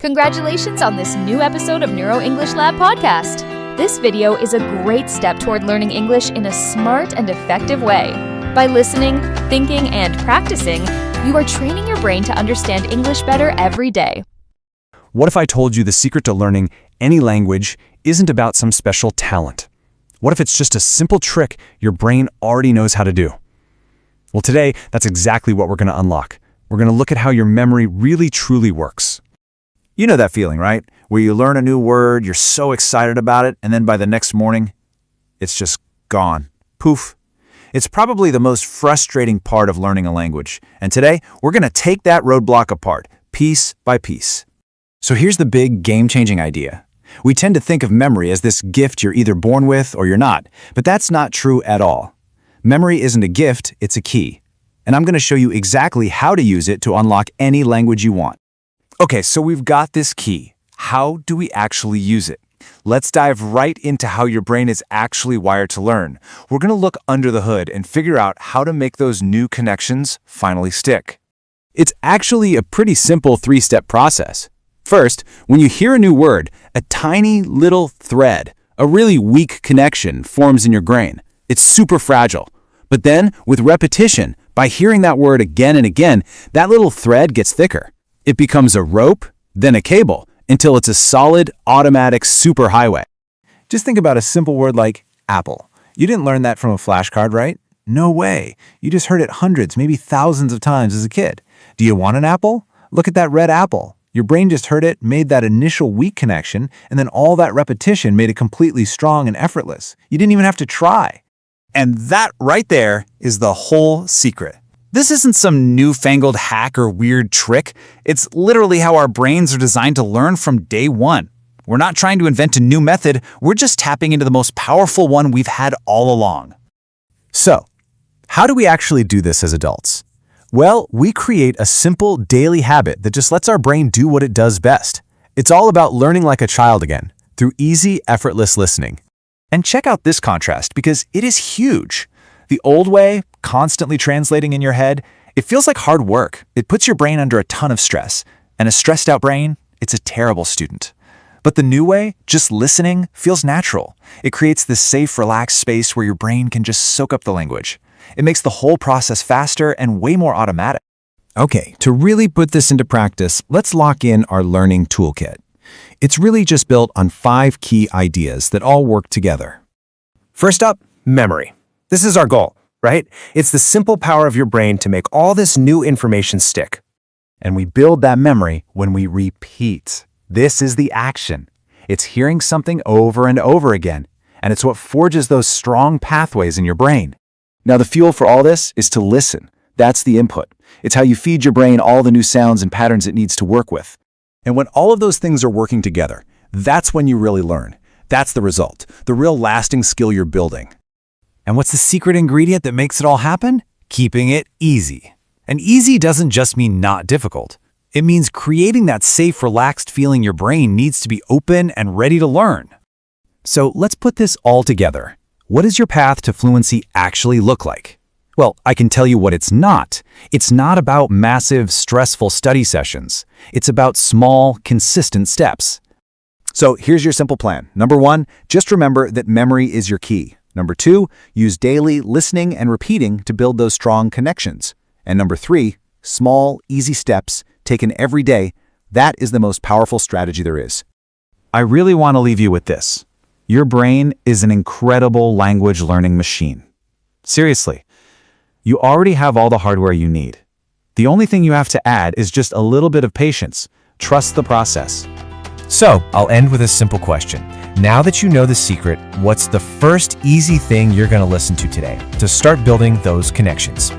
Congratulations on this new episode of Neuro English Lab podcast. This video is a great step toward learning English in a smart and effective way. By listening, thinking, and practicing, you are training your brain to understand English better every day. What if I told you the secret to learning any language isn't about some special talent? What if it's just a simple trick your brain already knows how to do? Well, today, that's exactly what we're going to unlock. We're going to look at how your memory really truly works. You know that feeling, right? Where you learn a new word, you're so excited about it, and then by the next morning, it's just gone. Poof. It's probably the most frustrating part of learning a language. And today, we're going to take that roadblock apart, piece by piece. So here's the big game-changing idea. We tend to think of memory as this gift you're either born with or you're not, but that's not true at all. Memory isn't a gift, it's a key. And I'm going to show you exactly how to use it to unlock any language you want. Okay, so we've got this key. How do we actually use it? Let's dive right into how your brain is actually wired to learn. We're going to look under the hood and figure out how to make those new connections finally stick. It's actually a pretty simple three-step process. First, when you hear a new word, a tiny little thread, a really weak connection forms in your brain. It's super fragile. But then, with repetition, by hearing that word again and again, that little thread gets thicker. It becomes a rope, then a cable, until it's a solid, automatic superhighway. Just think about a simple word like apple. You didn't learn that from a flashcard, right? No way. You just heard it hundreds, maybe thousands of times as a kid. Do you want an apple? Look at that red apple. Your brain just heard it, made that initial weak connection, and then all that repetition made it completely strong and effortless. You didn't even have to try. And that right there is the whole secret. This isn't some newfangled hack or weird trick. It's literally how our brains are designed to learn from day one. We're not trying to invent a new method, we're just tapping into the most powerful one we've had all along. So, how do we actually do this as adults? Well, we create a simple daily habit that just lets our brain do what it does best. It's all about learning like a child again, through easy, effortless listening. And check out this contrast because it is huge. The old way, constantly translating in your head, it feels like hard work. It puts your brain under a ton of stress. And a stressed out brain, it's a terrible student. But the new way, just listening, feels natural. It creates this safe, relaxed space where your brain can just soak up the language. It makes the whole process faster and way more automatic. Okay, to really put this into practice, let's lock in our learning toolkit. It's really just built on 5 key ideas that all work together. First up, memory. This is our goal, right? It's the simple power of your brain to make all this new information stick. And we build that memory when we repeat. This is the action. It's hearing something over and over again, and it's what forges those strong pathways in your brain. Now, the fuel for all this is to listen. That's the input. It's how you feed your brain all the new sounds and patterns it needs to work with. And when all of those things are working together, that's when you really learn. That's the result, the real lasting skill you're building. And what's the secret ingredient that makes it all happen? Keeping it easy. And easy doesn't just mean not difficult. It means creating that safe, relaxed feeling your brain needs to be open and ready to learn. So let's put this all together. What does your path to fluency actually look like? Well, I can tell you what it's not. It's not about massive, stressful study sessions. It's about small, consistent steps. So here's your simple plan. Number 1, just remember that memory is your key. Number 2, use daily listening and repeating to build those strong connections. And number 3, small, easy steps taken every day. That is the most powerful strategy there is. I really want to leave you with this. Your brain is an incredible language learning machine. Seriously, you already have all the hardware you need. The only thing you have to add is just a little bit of patience. Trust the process. So, I'll end with a simple question. Now that you know the secret, what's the first easy thing you're going to listen to today to start building those connections?